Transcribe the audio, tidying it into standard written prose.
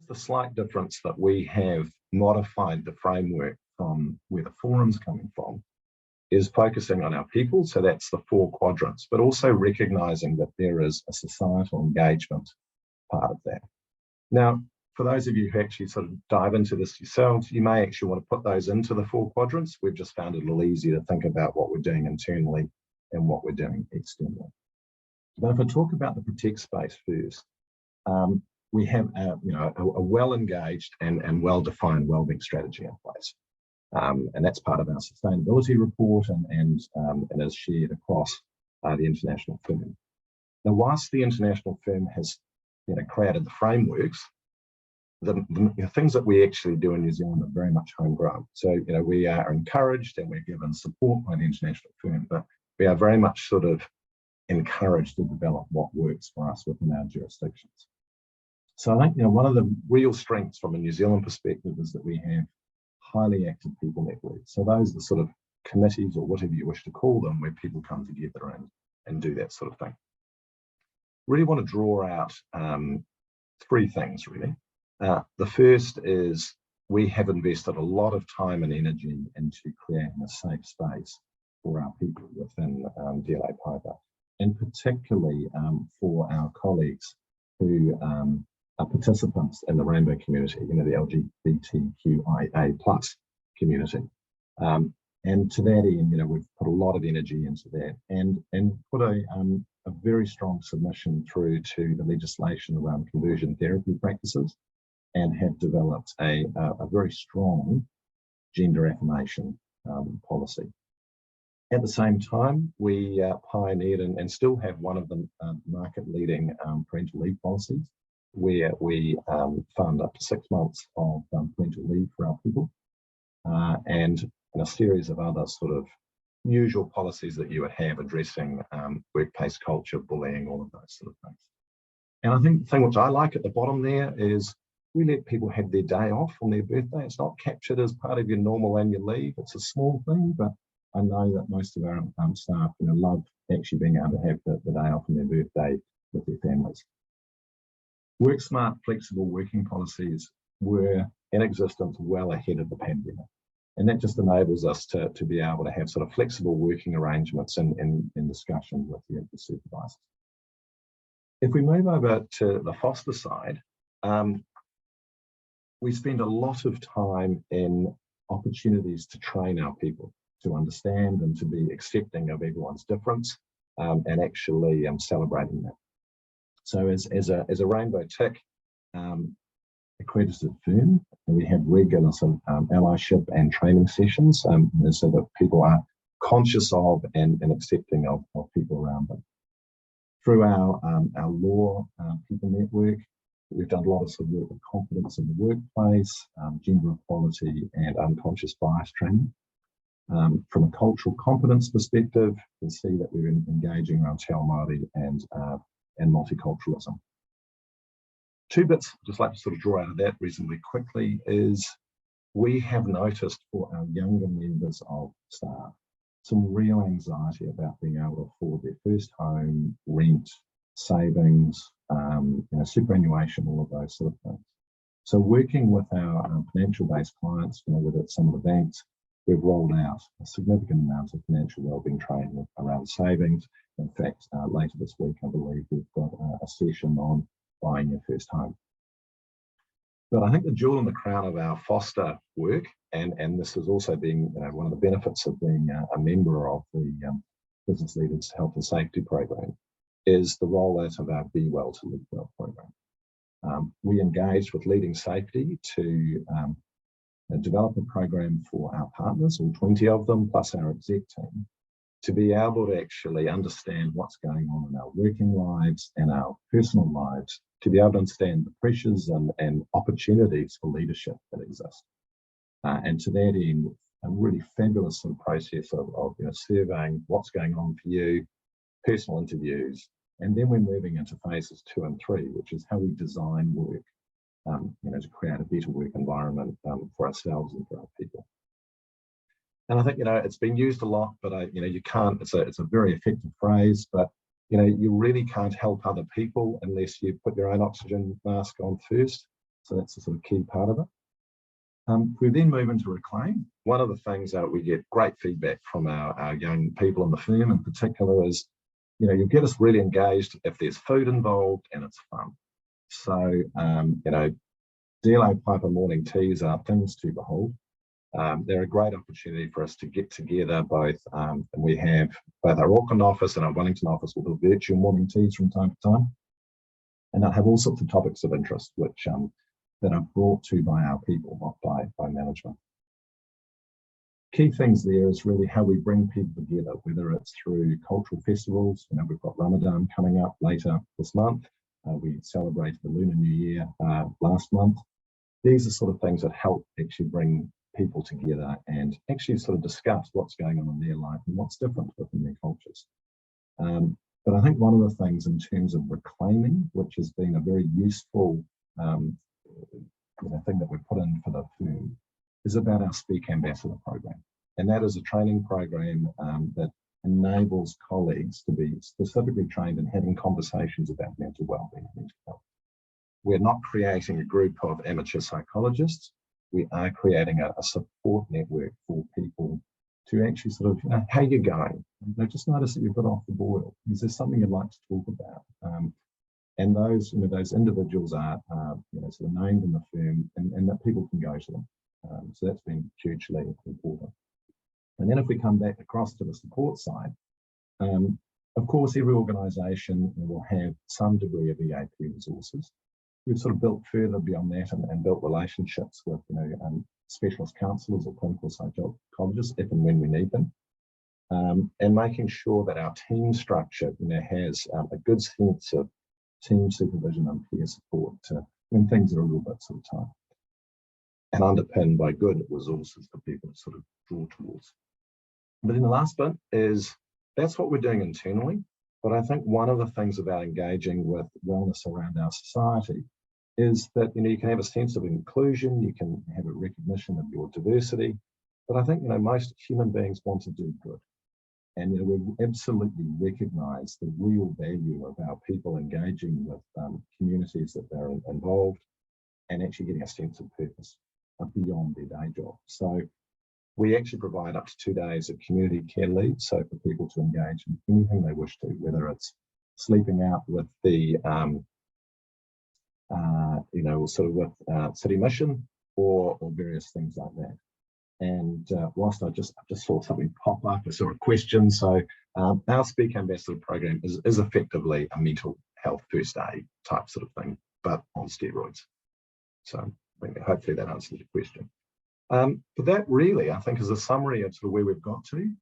The slight difference that we have modified the framework from where the forum's coming from is focusing on our people, so that's the 4 quadrants, but also recognizing that there is a societal engagement part of that. Now, for those of you who actually sort of dive into this yourselves, you may actually want to put those into the 4 quadrants. We've just found it a little easier to think about what we're doing internally and what we're doing externally. But if I talk about the protect space first, we have a well-engaged and well-defined wellbeing strategy in place. And that's part of our sustainability report and is shared across the international firm. Now, whilst the international firm has created the frameworks, the things that we actually do in New Zealand are very much homegrown. So, we are encouraged and we're given support by the international firm, but we are very much sort of encouraged to develop what works for us within our jurisdictions. So I think, one of the real strengths from a New Zealand perspective is that we have highly active people networks. So those are the sort of committees or whatever you wish to call them, where people come together and do that sort of thing. Really want to draw out 3 things, really. The first is we have invested a lot of time and energy into creating a safe space for our people within DLA Piper, and particularly for our colleagues who are participants in the rainbow community, the LGBTQIA+ community. And to that end, we've put a lot of energy into that and put a very strong submission through to the legislation around conversion therapy practices, and have developed a very strong gender affirmation policy. At the same time, we pioneered and still have one of the market-leading parental leave policies, where we fund up to 6 months of parental leave for our people, and a series of other sort of usual policies that you would have addressing workplace culture, bullying, all of those sort of things. And I think the thing which I like at the bottom there is we let people have their day off on their birthday. It's not captured as part of your normal annual leave. It's a small thing, but I know that most of our staff love actually being able to have the day off on their birthday with their families. Work smart, flexible working policies were in existence well ahead of the pandemic. And that just enables us to be able to have sort of flexible working arrangements in discussion with the supervisors. If we move over to the foster side, we spend a lot of time in opportunities to train our people to understand and to be accepting of everyone's difference, and actually celebrating that. So as a Rainbow Tick accredited firm, we have regular sort of allyship and training sessions, so that people are conscious of and accepting of people around them. Through our law people network, we've done a lot of sort of work with confidence in the workplace, gender equality and unconscious bias training. From a cultural competence perspective, you can see that we're engaging around Te Ao Māori and multiculturalism. 2 bits I'd just like to sort of draw out of that reasonably quickly is we have noticed for our younger members of staff some real anxiety about being able to afford their first home, rent, savings, superannuation, all of those sort of things. So working with our financial-based clients, whether it's some of the banks, we've rolled out a significant amount of financial wellbeing training around savings. In fact, later this week, I believe we've got a session on buying your first home. But I think the jewel in the crown of our foster work, and this has also been one of the benefits of being a member of the Business Leaders Health and Safety Program, is the rollout of our Be Well to Live Well program. We engaged with Leading Safety to develop a program for our partners, all 20 of them, plus our exec team, to be able to actually understand what's going on in our working lives and our personal lives, to be able to understand the pressures and opportunities for leadership that exist. And to that end, a really fabulous sort of process of surveying what's going on for you, personal interviews, and then we're moving into phases 2 and 3, which is how we design work, to create a better work environment for ourselves and for our people. And I think, it's been used a lot, but you can't, it's a very effective phrase, but you really can't help other people unless you put your own oxygen mask on first. So that's a sort of key part of it. We then move into reclaim. One of the things that we get great feedback from our young people in the firm in particular is, you'll get us really engaged if there's food involved and it's fun. So, DLA Piper morning teas are things to behold. They're a great opportunity for us to get together both, and we have both our Auckland office and our Wellington office will do virtual morning teas from time to time. And they'll have all sorts of topics of interest, which that are brought to by our people, not by management. Key things there is really how we bring people together, whether it's through cultural festivals. We've got Ramadan coming up later this month. We celebrated the Lunar New Year last month. These are sort of things that help actually bring people together and actually sort of discuss what's going on in their life and what's different within their cultures. But I think one of the things in terms of reclaiming, which has been a very useful thing that we've put in for the firm, is about our Speak Ambassador program. And that is a training program that enables colleagues to be specifically trained in having conversations about mental wellbeing and mental health. We're not creating a group of amateur psychologists. We are creating a support network for people to actually sort of, how you going? Just notice that you've got off the boil. Is there something you'd like to talk about? And those individuals are sort of named in the firm, and that people can go to them. So that's been hugely important. And then if we come back across to the support side, of course, every organisation will have some degree of EAP resources. We've sort of built further beyond that and built relationships with specialist counsellors or clinical psychologists if and when we need them, and making sure that our team structure has a good sense of team supervision and peer support when things are a little bit sort of tight, and underpinned by good resources for people to sort of draw towards. But then the last bit is that's what we're doing internally. But I think one of the things about engaging with wellness around our society is that you can have a sense of inclusion, you can have a recognition of your diversity, but I think most human beings want to do good, and we absolutely recognise the real value of our people engaging with communities that they're involved and actually getting a sense of purpose beyond their day job. So we actually provide up to 2 days of community care leave, so for people to engage in anything they wish to, whether it's sleeping out with the with City Mission or various things like that. And whilst I just saw something pop up, I saw a question. So our Speak Ambassador program is effectively a mental health first aid type sort of thing, but on steroids. So I think hopefully that answers your question. But that really, I think, is a summary of sort of where we've got to.